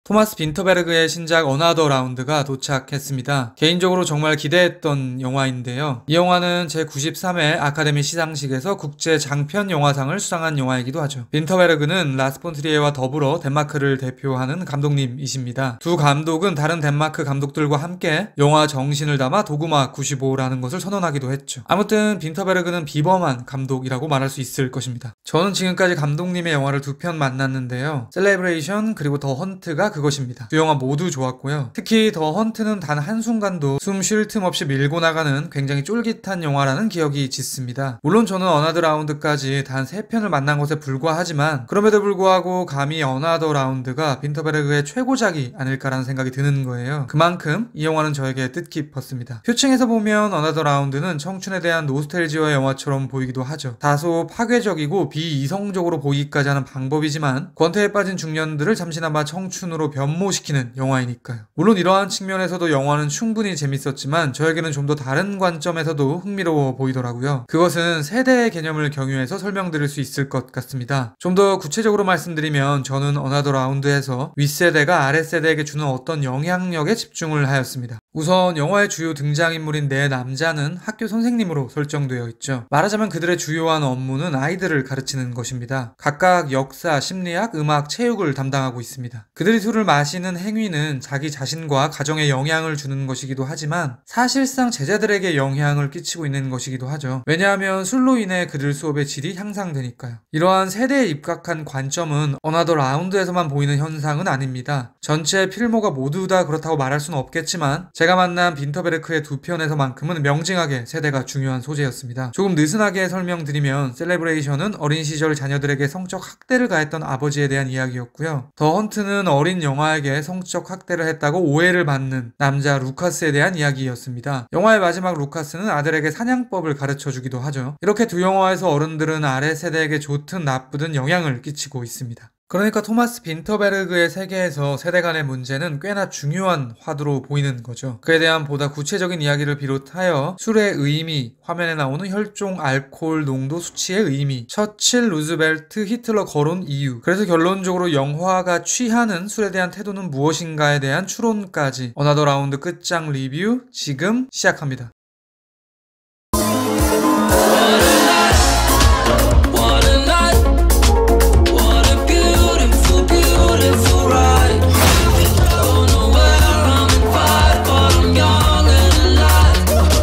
토마스 빈터베르그의 신작 어나더 라운드가 도착했습니다. 개인적으로 정말 기대했던 영화인데요. 이 영화는 제93회 아카데미 시상식에서 국제 장편 영화상을 수상한 영화이기도 하죠. 빈터베르그는 라스 폰 트리에와 더불어 덴마크를 대표하는 감독님이십니다. 두 감독은 다른 덴마크 감독들과 함께 영화 정신을 담아 도그마 95라는 것을 선언하기도 했죠. 아무튼 빈터베르그는 비범한 감독이라고 말할 수 있을 것입니다. 저는 지금까지 감독님의 영화를 두 편 만났는데요. 셀레브레이션 그리고 더 헌트가 그것입니다. 두 영화 모두 좋았고요. 특히 더 헌트는 단 한순간도 숨 쉴 틈 없이 밀고 나가는 굉장히 쫄깃한 영화라는 기억이 짙습니다. 물론 저는 어나더 라운드까지 단 3편을 만난 것에 불과하지만 그럼에도 불구하고 감히 어나더 라운드가 빈터베르그의 최고작이 아닐까라는 생각이 드는 거예요. 그만큼 이 영화는 저에게 뜻깊었습니다. 표층에서 보면 어나더 라운드는 청춘에 대한 노스텔지어 영화처럼 보이기도 하죠. 다소 파괴적이고 비이성적으로 보이기까지 하는 방법이지만 권태에 빠진 중년들을 잠시나마 청춘으로 변모시키는 영화이니까요. 물론 이러한 측면에서도 영화는 충분히 재밌었지만 저에게는 좀 더 다른 관점에서도 흥미로워 보이더라고요. 그것은 세대의 개념을 경유해서 설명드릴 수 있을 것 같습니다. 좀 더 구체적으로 말씀드리면 저는 어나더 라운드에서 윗세대가 아랫세대에게 주는 어떤 영향력에 집중을 하였습니다. 우선 영화의 주요 등장인물인 네 남자는 학교 선생님으로 설정되어 있죠. 말하자면 그들의 주요한 업무는 아이들을 가르치는 것입니다. 각각 역사, 심리학, 음악, 체육을 담당하고 있습니다. 그들이 술을 마시는 행위는 자기 자신과 가정에 영향을 주는 것이기도 하지만 사실상 제자들에게 영향을 끼치고 있는 것이기도 하죠. 왜냐하면 술로 인해 그들 수업의 질이 향상되니까요. 이러한 세대에 입각한 관점은 어나더 라운드에서만 보이는 현상은 아닙니다. 전체 필모가 모두 다 그렇다고 말할 수는 없겠지만 제가 만난 빈터베르크의 두 편에서만큼은 명징하게 세대가 중요한 소재였습니다. 조금 느슨하게 설명드리면 셀레브레이션은 어린 시절 자녀들에게 성적 학대를 가했던 아버지에 대한 이야기였고요. 더 헌트는 어린 영아에게 성적 학대를 했다고 오해를 받는 남자 루카스에 대한 이야기였습니다. 영화의 마지막 루카스는 아들에게 사냥법을 가르쳐주기도 하죠. 이렇게 두 영화에서 어른들은 아래 세대에게 좋든 나쁘든 영향을 끼치고 있습니다. 그러니까 토마스 빈터베르그의 세계에서 세대 간의 문제는 꽤나 중요한 화두로 보이는 거죠. 그에 대한 보다 구체적인 이야기를 비롯하여 술의 의미, 화면에 나오는 혈종, 알코올, 농도, 수치의 의미, 처칠, 루즈벨트, 히틀러 거론 이유, 그래서 결론적으로 영화가 취하는 술에 대한 태도는 무엇인가에 대한 추론까지 어나더 라운드 끝장 리뷰 지금 시작합니다.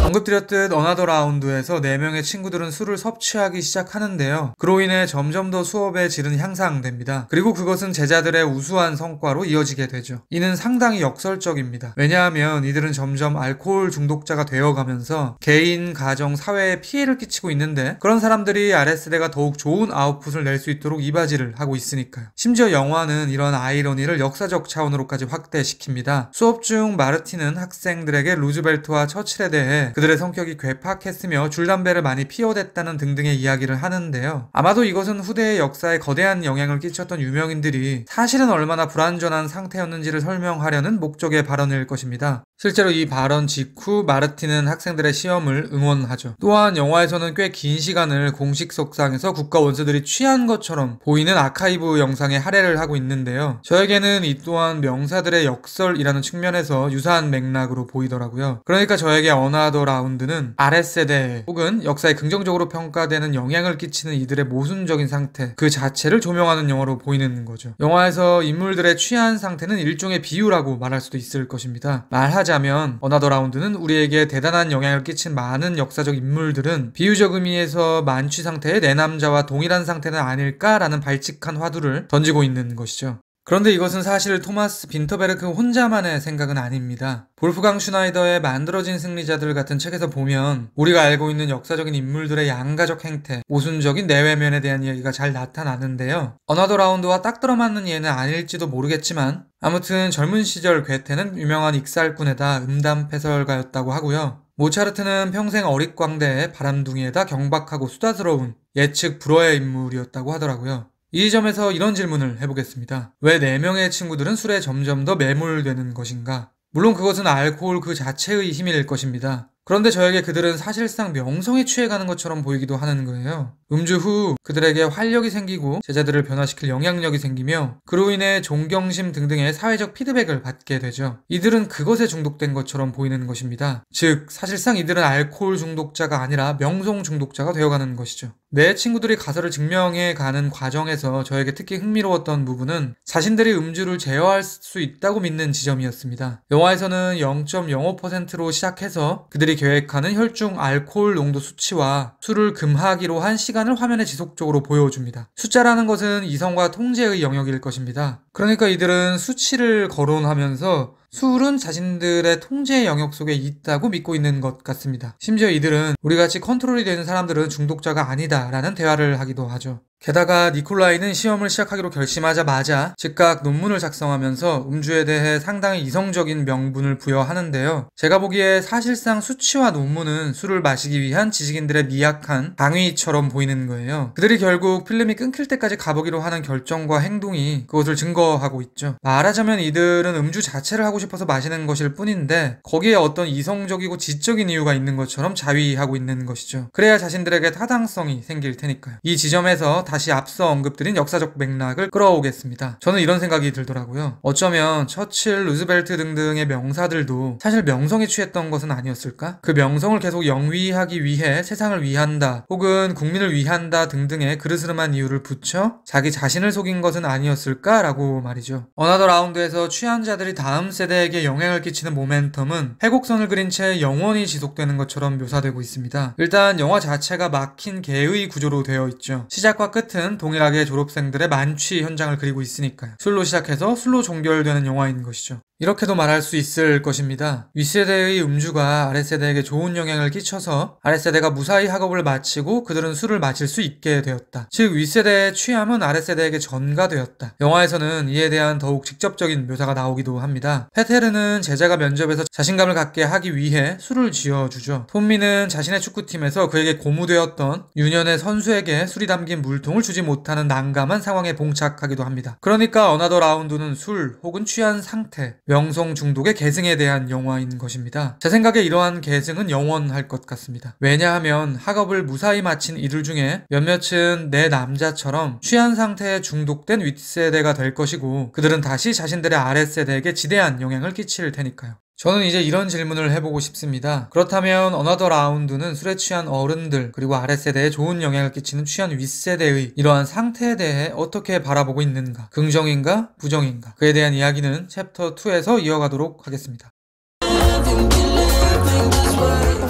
언급드렸듯 어나더 라운드에서 4명의 친구들은 술을 섭취하기 시작하는데요. 그로 인해 점점 더 수업의 질은 향상됩니다. 그리고 그것은 제자들의 우수한 성과로 이어지게 되죠. 이는 상당히 역설적입니다. 왜냐하면 이들은 점점 알코올 중독자가 되어가면서 개인, 가정, 사회에 피해를 끼치고 있는데 그런 사람들이 아랫세대가 더욱 좋은 아웃풋을 낼 수 있도록 이바지를 하고 있으니까요. 심지어 영화는 이런 아이러니를 역사적 차원으로까지 확대시킵니다. 수업 중 마르틴은 학생들에게 루즈벨트와 처칠에 대해 그들의 성격이 괴팍했으며 줄담배를 많이 피워댔다는 등등의 이야기를 하는데요. 아마도 이것은 후대의 역사에 거대한 영향을 끼쳤던 유명인들이 사실은 얼마나 불완전한 상태였는지를 설명하려는 목적의 발언일 것입니다. 실제로 이 발언 직후 마르틴은 학생들의 시험을 응원하죠. 또한 영화에서는 꽤 긴 시간을 공식 석상에서 국가 원수들이 취한 것처럼 보이는 아카이브 영상에 할애를 하고 있는데요. 저에게는 이 또한 명사들의 역설이라는 측면에서 유사한 맥락으로 보이더라고요. 그러니까 저에게 어나더 라운드는 아랫세대 혹은 역사에 긍정적으로 평가되는 영향을 끼치는 이들의 모순적인 상태 그 자체를 조명하는 영화로 보이는 거죠. 영화에서 인물들의 취한 상태는 일종의 비유라고 말할 수도 있을 것입니다. 말하자면 어나더 라운드는 우리에게 대단한 영향을 끼친 많은 역사적 인물들은 비유적 의미에서 만취 상태의 내 남자와 동일한 상태는 아닐까라는 발칙한 화두를 던지고 있는 것이죠. 그런데 이것은 사실 토마스 빈터베르크 혼자만의 생각은 아닙니다. 볼프강 슈나이더의 만들어진 승리자들 같은 책에서 보면 우리가 알고 있는 역사적인 인물들의 양가적 행태, 모순적인 내외면에 대한 이야기가 잘 나타나는데요. 어나더 라운드와 딱 들어맞는 예는 아닐지도 모르겠지만 아무튼 젊은 시절 괴테는 유명한 익살꾼에다 음담패설가였다고 하고요. 모차르트는 평생 어릿광대에 바람둥이에다 경박하고 수다스러운 예측 불허의 인물이었다고 하더라고요. 이 점에서 이런 질문을 해보겠습니다. 왜 4명의 친구들은 술에 점점 더 매몰되는 것인가? 물론 그것은 알코올 그 자체의 힘일 것입니다. 그런데 저에게 그들은 사실상 명성에 취해가는 것처럼 보이기도 하는 거예요. 음주 후 그들에게 활력이 생기고 제자들을 변화시킬 영향력이 생기며 그로 인해 존경심 등등의 사회적 피드백을 받게 되죠. 이들은 그것에 중독된 것처럼 보이는 것입니다. 즉 사실상 이들은 알코올 중독자가 아니라 명성 중독자가 되어가는 것이죠. 내 친구들이 가설을 증명해 가는 과정에서 저에게 특히 흥미로웠던 부분은 자신들이 음주를 제어할 수 있다고 믿는 지점이었습니다. 영화에서는 0.05%로 시작해서 그들이 계획하는 혈중 알코올 농도 수치와 술을 금하기로 한 시간을 화면에 지속적으로 보여줍니다. 숫자라는 것은 이성과 통제의 영역일 것입니다. 그러니까 이들은 수치를 거론하면서 술은 자신들의 통제 영역 속에 있다고 믿고 있는 것 같습니다. 심지어 이들은 우리같이 컨트롤이 되는 사람들은 중독자가 아니다 라는 대화를 하기도 하죠. 게다가 니콜라이는 시험을 시작하기로 결심하자마자 즉각 논문을 작성하면서 음주에 대해 상당히 이성적인 명분을 부여하는데요. 제가 보기에 사실상 수치와 논문은 술을 마시기 위한 지식인들의 미약한 강의처럼 보이는 거예요. 그들이 결국 필름이 끊길 때까지 가보기로 하는 결정과 행동이 그것을 증거하고 있죠. 말하자면 이들은 음주 자체를 하고 싶어서 마시는 것일 뿐인데 거기에 어떤 이성적이고 지적인 이유가 있는 것처럼 자위하고 있는 것이죠. 그래야 자신들에게 타당성이 생길 테니까요. 이 지점에서 다시 앞서 언급드린 역사적 맥락을 끌어오겠습니다. 저는 이런 생각이 들더라고요. 어쩌면 처칠, 루즈벨트 등등의 명사들도 사실 명성에 취했던 것은 아니었을까? 그 명성을 계속 영위하기 위해 세상을 위한다 혹은 국민을 위한다 등등의 그르스름한 이유를 붙여 자기 자신을 속인 것은 아니었을까라고 말이죠. 어나더 라운드에서 취한 자들이 다음 세대에게 영향을 끼치는 모멘텀은 회곡선을 그린 채 영원히 지속되는 것처럼 묘사되고 있습니다. 일단 영화 자체가 막힌 개의 구조로 되어 있죠. 시작과 끝은 동일하게 졸업생들의 만취 현장을 그리고 있으니까요. 술로 시작해서 술로 종결되는 영화인 것이죠. 이렇게도 말할 수 있을 것입니다. 윗세대의 음주가 아랫세대에게 좋은 영향을 끼쳐서 아랫세대가 무사히 학업을 마치고 그들은 술을 마실 수 있게 되었다. 즉 윗세대의 취함은 아랫세대에게 전가되었다. 영화에서는 이에 대한 더욱 직접적인 묘사가 나오기도 합니다. 페테르는 제자가 면접에서 자신감을 갖게 하기 위해 술을 지어주죠. 톰미는 자신의 축구팀에서 그에게 고무되었던 유년의 선수에게 술이 담긴 물통을 주지 못하는 난감한 상황에 봉착하기도 합니다. 그러니까 어나더 라운드는 술 혹은 취한 상태, 명성 중독의 계승에 대한 영화인 것입니다. 제 생각에 이러한 계승은 영원할 것 같습니다. 왜냐하면 학업을 무사히 마친 이들 중에 몇몇은 내 남자처럼 취한 상태에 중독된 윗세대가 될 것이고 그들은 다시 자신들의 아랫세대에게 지대한 영향을 끼칠 테니까요. 저는 이제 이런 질문을 해보고 싶습니다. 그렇다면 어나더 라운드는 술에 취한 어른들 그리고 아랫세대에 좋은 영향을 끼치는 취한 윗세대의 이러한 상태에 대해 어떻게 바라보고 있는가? 긍정인가? 부정인가? 그에 대한 이야기는 챕터 2에서 이어가도록 하겠습니다.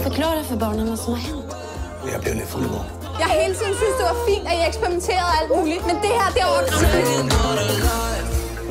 Forklar det for børnene, som har hænt. Jeg blev lidt fuld i går. Jeg hele tiden synes, det var fint, at I eksperimenterede alt muligt, men det her, det var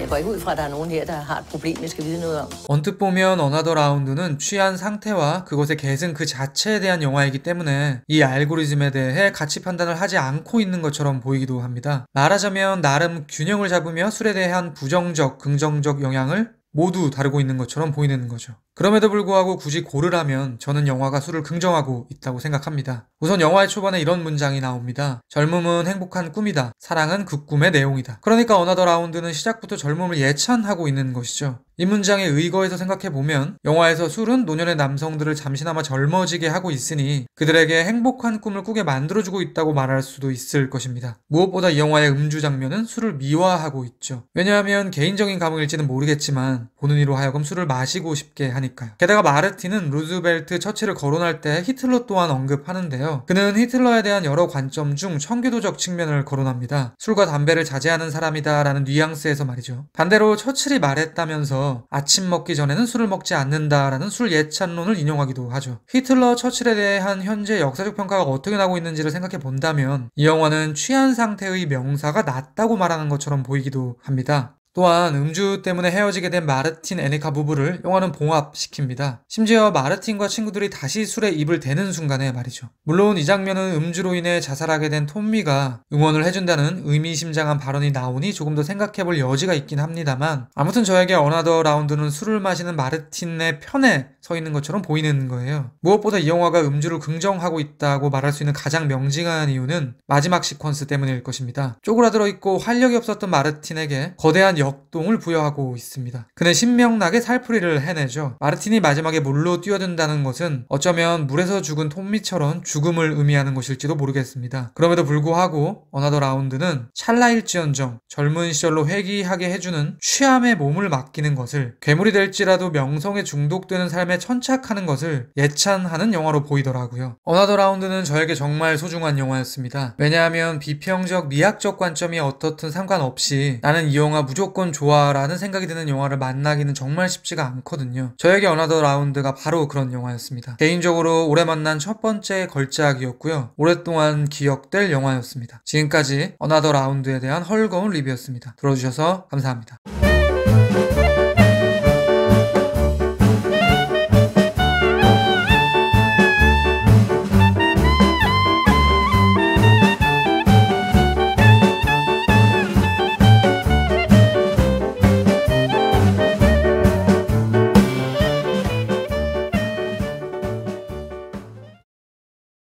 Jeg går ikke ud fra, at der er nogen her, der har et problem, jeg skal vide noget om. 언뜻 보면 어나더 라운드는 취한 상태와 그것의 계승 그 자체에 대한 영화이기 때문에 이 알고리즘에 대해 가치 판단을 하지 않고 있는 것처럼 보이기도 합니다. 말하자면 나름 균형을 잡으며 술에 대한 부정적, 긍정적 영향을 모두 다루고 있는 것처럼 보이는 거죠. 그럼에도 불구하고 굳이 고르라면 저는 영화가 술을 긍정하고 있다고 생각합니다. 우선 영화의 초반에 이런 문장이 나옵니다. 젊음은 행복한 꿈이다. 사랑은 그 꿈의 내용이다. 그러니까 어나더 라운드는 시작부터 젊음을 예찬하고 있는 것이죠. 이 문장에 의거해서 생각해보면 영화에서 술은 노년의 남성들을 잠시나마 젊어지게 하고 있으니 그들에게 행복한 꿈을 꾸게 만들어주고 있다고 말할 수도 있을 것입니다. 무엇보다 이 영화의 음주 장면은 술을 미화하고 있죠. 왜냐하면 개인적인 감흥일지는 모르겠지만 보는 이로 하여금 술을 마시고 싶게 하니까요. 게다가 마르틴은 루즈벨트, 처칠을 거론할 때 히틀러 또한 언급하는데요. 그는 히틀러에 대한 여러 관점 중 청교도적 측면을 거론합니다. 술과 담배를 자제하는 사람이다 라는 뉘앙스에서 말이죠. 반대로 처칠이 말했다면서 아침 먹기 전에는 술을 먹지 않는다라는 술 예찬론을 인용하기도 하죠. 히틀러, 처칠에 대한 현재 역사적 평가가 어떻게 나오고 있는지를 생각해 본다면 이 영화는 취한 상태의 명사가 낮다고 말하는 것처럼 보이기도 합니다. 또한 음주 때문에 헤어지게 된 마르틴, 애니카 부부를 영화는 봉합시킵니다. 심지어 마르틴과 친구들이 다시 술에 입을 대는 순간에 말이죠. 물론 이 장면은 음주로 인해 자살하게 된 톰미가 응원을 해준다는 의미심장한 발언이 나오니 조금 더 생각해볼 여지가 있긴 합니다만 아무튼 저에게 어나더 라운드는 술을 마시는 마르틴의 편에 서 있는 것처럼 보이는 거예요. 무엇보다 이 영화가 음주를 긍정하고 있다고 말할 수 있는 가장 명징한 이유는 마지막 시퀀스 때문일 것입니다. 쪼그라들어 있고 활력이 없었던 마르틴에게 거대한 역동을 부여하고 있습니다. 그는 신명나게 살풀이를 해내죠. 마르틴이 마지막에 물로 뛰어든다는 것은 어쩌면 물에서 죽은 톰미처럼 죽음을 의미하는 것일지도 모르겠습니다. 그럼에도 불구하고 어나더 라운드는 찰나일지언정 젊은 시절로 회귀하게 해주는 취함의 몸을 맡기는 것을, 괴물이 될지라도 명성에 중독되는 삶에 천착하는 것을 예찬하는 영화로 보이더라고요. 어나더 라운드는 저에게 정말 소중한 영화였습니다. 왜냐하면 비평적 미학적 관점이 어떻든 상관없이 나는 이 영화 무조건 좋아 라는 생각이 드는 영화를 만나기는 정말 쉽지가 않거든요. 저에게 어나더 라운드가 바로 그런 영화였습니다. 개인적으로 올해 만난 첫 번째 걸작이었고요. 오랫동안 기억될 영화였습니다. 지금까지 어나더 라운드에 대한 헐거운 리뷰였습니다. 들어주셔서 감사합니다.